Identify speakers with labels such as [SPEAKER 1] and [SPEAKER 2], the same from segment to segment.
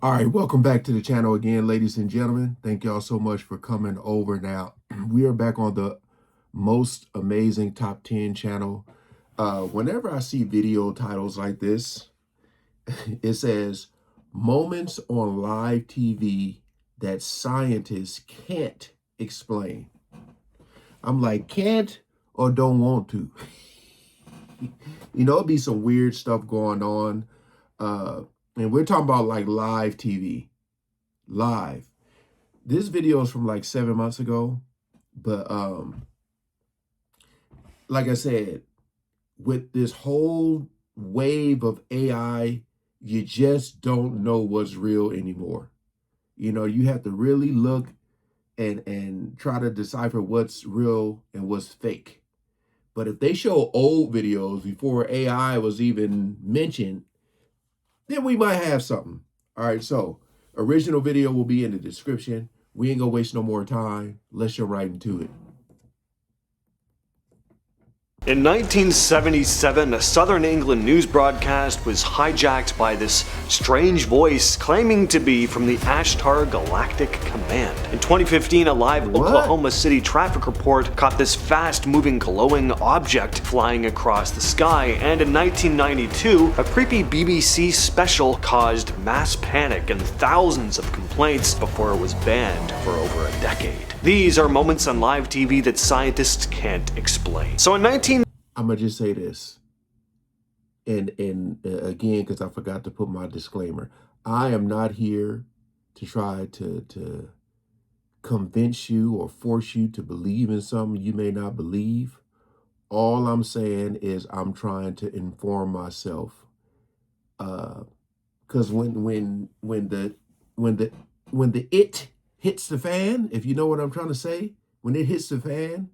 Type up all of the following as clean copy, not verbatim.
[SPEAKER 1] All right, welcome back to the channel again, ladies and gentlemen. Thank y'all so much for coming over. Now, we are back on the most amazing top 10 channel. Whenever I see video titles like this, it says moments on live TV that scientists can't explain. I'm like, can't or don't want to. You know, it'd be some weird stuff going on. And we're talking about like live TV. Live. This video is from like 7 months ago. But like I said, with this whole wave of AI, you just don't know what's real anymore. You know, you have to really look and try to decipher what's real and what's fake. But if they show old videos before AI was even mentioned, then we might have something. All right, so original video will be in the description. We ain't gonna waste no more time. Let's jump right into it.
[SPEAKER 2] In 1977, a Southern England news broadcast was hijacked by this strange voice claiming to be from the Ashtar Galactic Command. In 2015, a live Oklahoma City traffic report caught this fast-moving glowing object flying across the sky, and in 1992, a creepy BBC special caused mass panic and thousands of complaints before it was banned for over a decade. These are moments on live TV that scientists can't explain. So in
[SPEAKER 1] I'm gonna just say this, and again, because I forgot to put my disclaimer, I am not here to try to convince you or force you to believe in something you may not believe. All I'm saying is I'm trying to inform myself, because when the it hits the fan, if you know what I'm trying to say, when it hits the fan,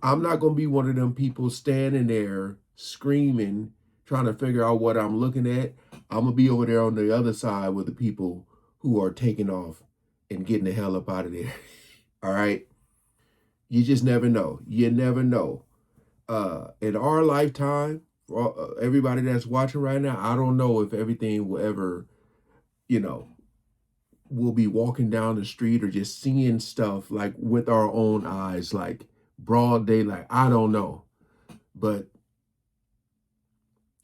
[SPEAKER 1] I'm not going to be one of them people standing there screaming, trying to figure out what I'm looking at. I'm going to be over there on the other side with the people who are taking off and getting the hell up out of there. All right? You just never know. You never know. In our lifetime, for everybody that's watching right now, I don't know if everything will ever, we'll be walking down the street or just seeing stuff like with our own eyes, like broad daylight. I don't know, but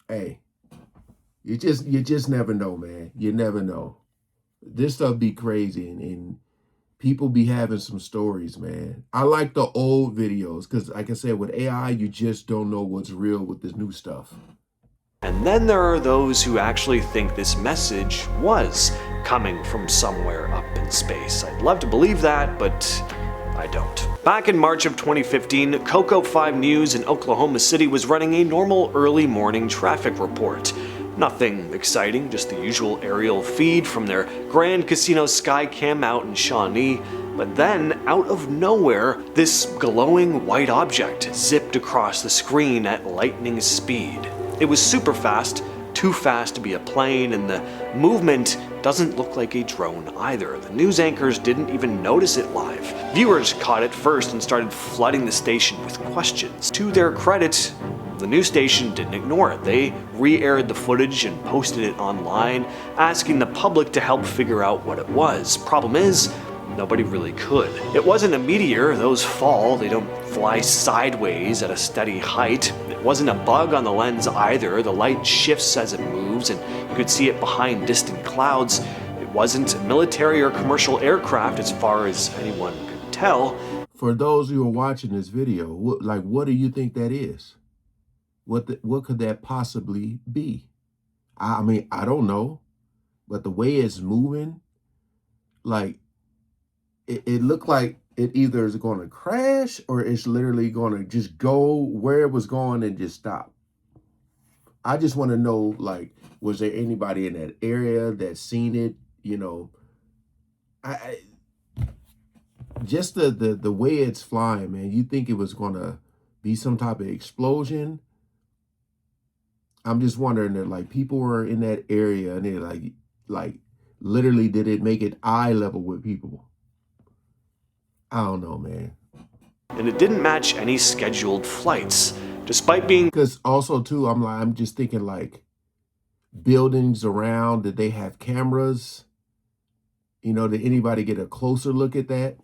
[SPEAKER 1] hey, you just never know, man. You never know. This stuff be crazy, and people be having some stories, man. I like the old videos because, like I said, with AI, you just don't know what's real with this new stuff.
[SPEAKER 2] And then there are those who actually think this message was coming from somewhere up in space. I'd love to believe that, but I don't. Back in March of 2015, Coco 5 News in Oklahoma City was running a normal early morning traffic report. Nothing exciting, just the usual aerial feed from their Grand Casino Skycam out in Shawnee. But then, out of nowhere, this glowing white object zipped across the screen at lightning speed. It was super fast, too fast to be a plane, and the movement doesn't look like a drone either. The news anchors didn't even notice it live. Viewers caught it first and started flooding the station with questions. To their credit, the news station didn't ignore it. They re-aired the footage and posted it online, asking the public to help figure out what it was. Problem is, nobody really could. It wasn't a meteor. Those fall. They don't fly sideways at a steady height. It wasn't a bug on the lens either. The light shifts as it moves, and you could see it behind distant clouds. It wasn't a military or commercial aircraft as far as anyone could tell.
[SPEAKER 1] For those who are watching this video, what do you think that is? What could that possibly be? I mean, I don't know, but the way it's moving, like, it looked like it either is going to crash or it's literally going to just go where it was going and just stop. I just want to know, like, was there anybody in that area that seen it? You know, just the way it's flying, man. You think it was going to be some type of explosion? I'm just wondering that, like, people were in that area and they like literally, did it make it eye level with people? I don't know, man.
[SPEAKER 2] And it didn't match any scheduled flights, despite being...
[SPEAKER 1] Because also, too, I'm just thinking, like, buildings around, did they have cameras? You know, did anybody get a closer look at that?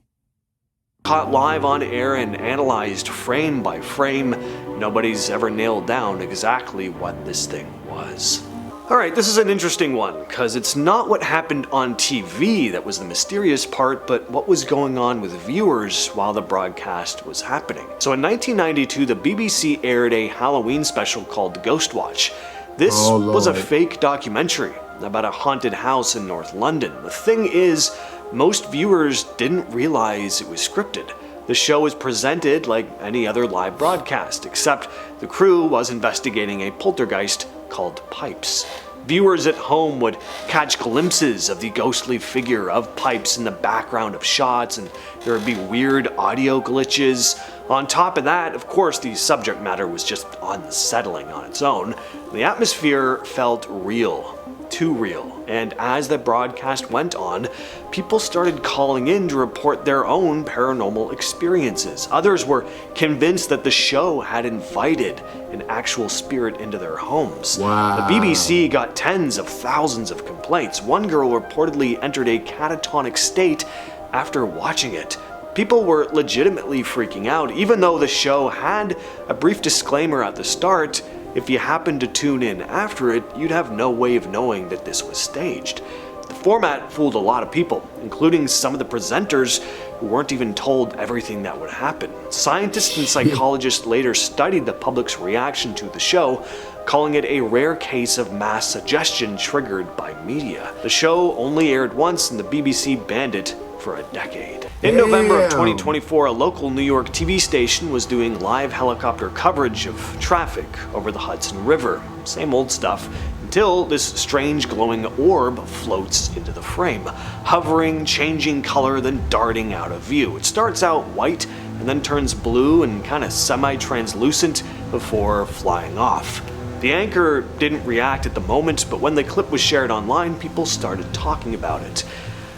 [SPEAKER 2] Caught live on air and analyzed frame by frame, nobody's ever nailed down exactly what this thing was. Alright, this is an interesting one, because it's not what happened on TV that was the mysterious part, but what was going on with viewers while the broadcast was happening. So in 1992, the BBC aired a Halloween special called Ghostwatch. This was a fake documentary about a haunted house in North London. The thing is, most viewers didn't realize it was scripted. The show was presented like any other live broadcast, except the crew was investigating a poltergeist called Pipes. Viewers at home would catch glimpses of the ghostly figure of Pipes in the background of shots, and there would be weird audio glitches. On top of that, of course, the subject matter was just unsettling on its own. The atmosphere felt real. Too real. And as the broadcast went on, people started calling in to report their own paranormal experiences. Others were convinced that the show had invited an actual spirit into their homes.
[SPEAKER 1] Wow.
[SPEAKER 2] The BBC got tens of thousands of complaints. One girl reportedly entered a catatonic state after watching it. People were legitimately freaking out, even though the show had a brief disclaimer at the start. If you happened to tune in after it, you'd have no way of knowing that this was staged. The format fooled a lot of people, including some of the presenters who weren't even told everything that would happen. Scientists and psychologists later studied the public's reaction to the show, calling it a rare case of mass suggestion triggered by media. The show only aired once, and the BBC banned it for a decade. In November of 2024, a local New York TV station was doing live helicopter coverage of traffic over the Hudson River. Same old stuff, until this strange glowing orb floats into the frame, hovering, changing color, then darting out of view. It starts out white and then turns blue and kind of semi-translucent before flying off. The anchor didn't react at the moment, but when the clip was shared online, people started talking about it.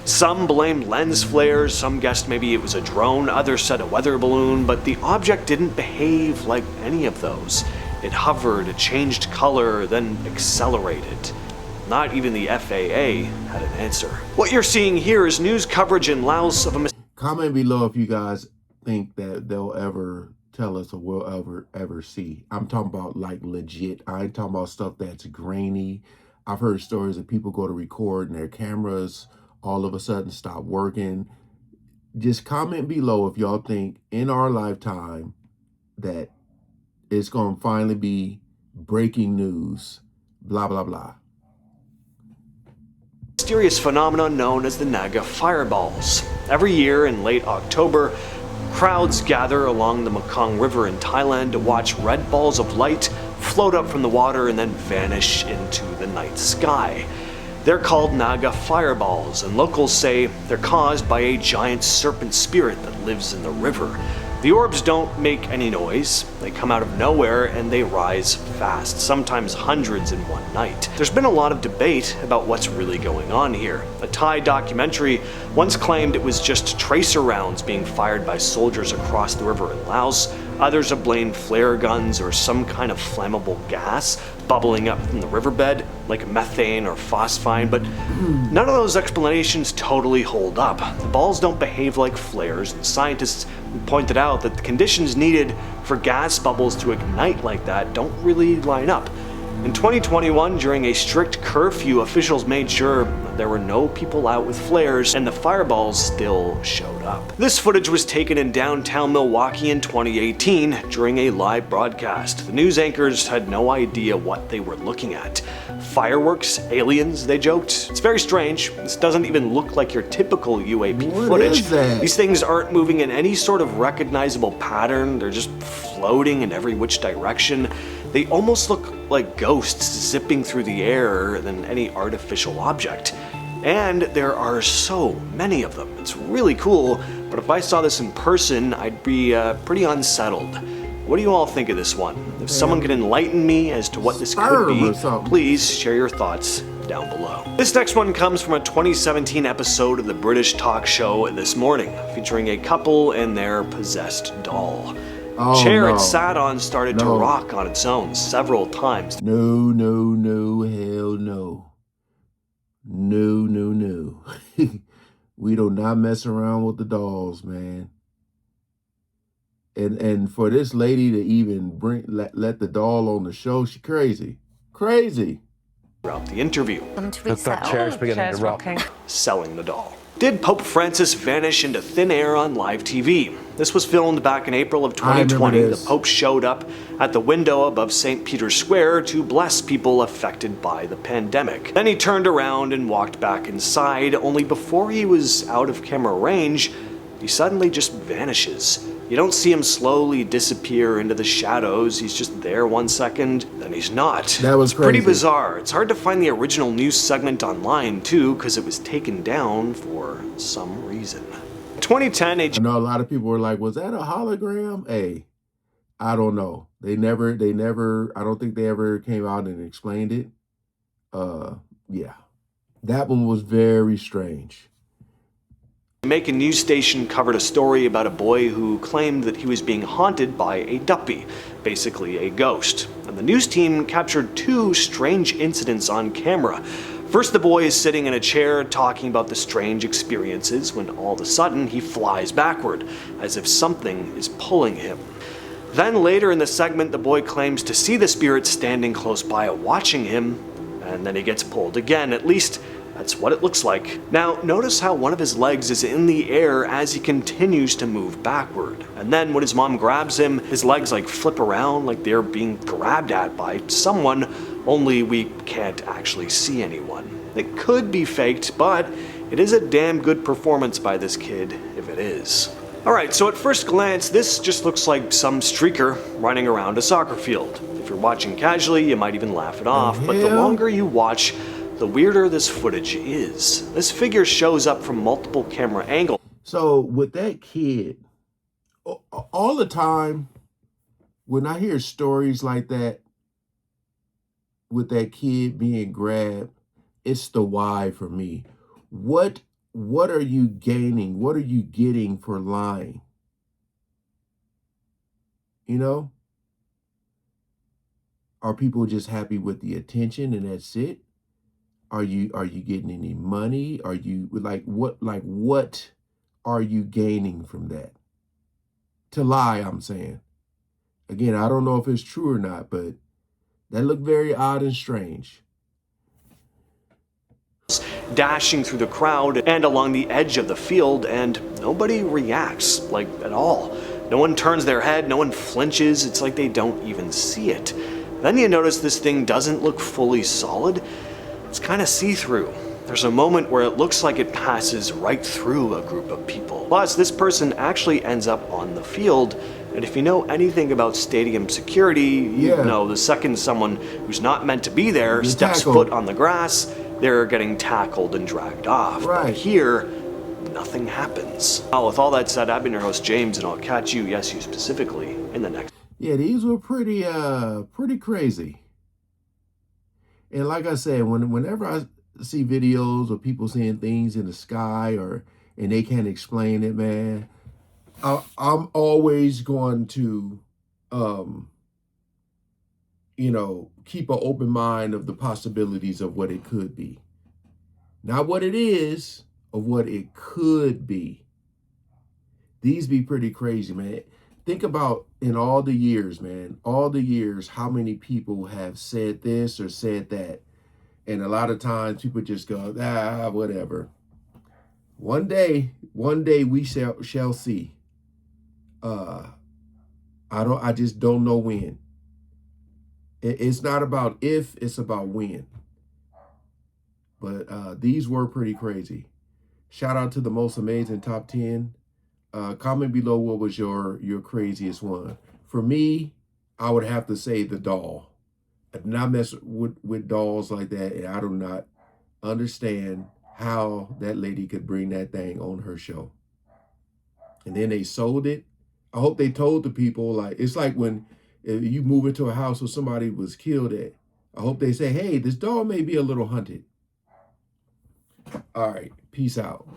[SPEAKER 2] Some blamed lens flares, some guessed maybe it was a drone, others said a weather balloon, but the object didn't behave like any of those. It hovered, it changed color, then accelerated. Not even the FAA had an answer. What you're seeing here is news coverage in Laos of a
[SPEAKER 1] Comment below if you guys think that they'll ever tell us or we'll ever see. I'm talking about like legit. I ain't talking about stuff that's grainy. I've heard stories of people go to record and their cameras all of a sudden stop working. Just comment below if y'all think in our lifetime that it's going to finally be breaking news, blah, blah, blah.
[SPEAKER 2] mysterious phenomenon known as the Naga fireballs. Every year in late October, crowds gather along the Mekong River in Thailand to watch red balls of light float up from the water and then vanish into the night sky. They're called Naga fireballs, and locals say they're caused by a giant serpent spirit that lives in the river. The orbs don't make any noise, they come out of nowhere, and they rise fast, sometimes hundreds in one night. There's been a lot of debate about what's really going on here. A Thai documentary once claimed it was just tracer rounds being fired by soldiers across the river in Laos. Others have blamed flare guns or some kind of flammable gas bubbling up from the riverbed, like methane or phosphine, but none of those explanations totally hold up. The balls don't behave like flares, and scientists pointed out that the conditions needed for gas bubbles to ignite like that don't really line up. In 2021, during a strict curfew, officials made sure there were no people out with flares, and the fireballs still showed up. This footage was taken in downtown Milwaukee in 2018 during a live broadcast. The news anchors had no idea what they were looking at. Fireworks? Aliens? They joked. It's very strange. This doesn't even look like your typical UAP footage. These things aren't moving in any sort of recognizable pattern. They're just floating in every which direction. They almost look like ghosts zipping through the air than any artificial object. And there are so many of them. It's really cool, but if I saw this in person, I'd be pretty unsettled. What do you all think of this one? If someone could enlighten me as to what this could be, please share your thoughts down below. This next one comes from a 2017 episode of the British talk show This Morning, featuring a couple and their possessed doll. Chair it sat on started to rock on its own several times.
[SPEAKER 1] No, hell no. No. We do not mess around with the dolls, man. And for this lady to even let the doll on the show, she crazy. Crazy.
[SPEAKER 2] Throughout the interview.
[SPEAKER 3] That chair's beginning to rock.
[SPEAKER 2] Selling the doll. Did Pope Francis vanish into thin air on live TV? This was filmed back in April of 2020. The Pope showed up at the window above St. Peter's Square to bless people affected by the pandemic. Then he turned around and walked back inside, only before he was out of camera range, he suddenly just vanishes. You don't see him slowly disappear into the shadows. He's just there 1 second, then he's not.
[SPEAKER 1] That was crazy.
[SPEAKER 2] Pretty bizarre. It's hard to find the original news segment online too, because it was taken down for some reason. 2010,
[SPEAKER 1] I know a lot of people were like, was that a hologram? Hey, I don't know. They never, I don't think they ever came out and explained it. Yeah. That one was very strange.
[SPEAKER 2] Jamaican news station covered a story about a boy who claimed that he was being haunted by a duppy, basically a ghost. And the news team captured 2 strange incidents on camera. First, the boy is sitting in a chair talking about the strange experiences when all of a sudden he flies backward, as if something is pulling him. Then later in the segment, the boy claims to see the spirit standing close by watching him, and then he gets pulled again. At least that's what it looks like. Now, notice how one of his legs is in the air as he continues to move backward. And then when his mom grabs him, his legs like flip around like they're being grabbed at by someone, only we can't actually see anyone. It could be faked, but it is a damn good performance by this kid, if it is. Alright, so at first glance, this just looks like some streaker running around a soccer field. If you're watching casually, you might even laugh it off, but the longer you watch, the weirder this footage is. This figure shows up from multiple camera angles.
[SPEAKER 1] So with that kid, all the time when I hear stories like that, with that kid being grabbed, it's the why for me. What are you gaining? What are you getting for lying? You know? Are people just happy with the attention and that's it? Are you getting any money? Are you what are you gaining from that? To lie, I'm saying. Again, I don't know if it's true or not, but that looked very odd and strange.
[SPEAKER 2] Dashing through the crowd and along the edge of the field, and nobody reacts, like, at all. No one turns their head, no one flinches, it's like they don't even see it. Then you notice this thing doesn't look fully solid. It's kind of see-through. There's a moment where it looks like it passes right through a group of people. Plus, this person actually ends up on the field, and if you know anything about stadium security, you know the second someone who's not meant to be there steps foot on the grass, they're getting tackled and dragged off.
[SPEAKER 1] Right.
[SPEAKER 2] But here, nothing happens. Well, with all that said, I've been your host, James, and I'll catch you, yes, you specifically, in the next.
[SPEAKER 1] Yeah, these were pretty crazy. And like I said, whenever I see videos of people seeing things in the sky and they can't explain it, man, I'm always going to, keep an open mind of the possibilities of what it could be. Not what it is, of what it could be. These be pretty crazy, man. Think about in all the years, man, how many people have said this or said that. And a lot of times people just go, whatever. One day we shall see. I just don't know when. It's not about if, it's about when. But these were pretty crazy. Shout out to the most amazing top 10. Comment below what was your craziest one. For me, I would have to say the doll. I do not mess with dolls like that, and I do not understand how that lady could bring that thing on her show. And then they sold it. I hope they told the people, like, it's like when you move into a house where somebody was killed at. I hope they say, hey, this doll may be a little haunted. All right, peace out.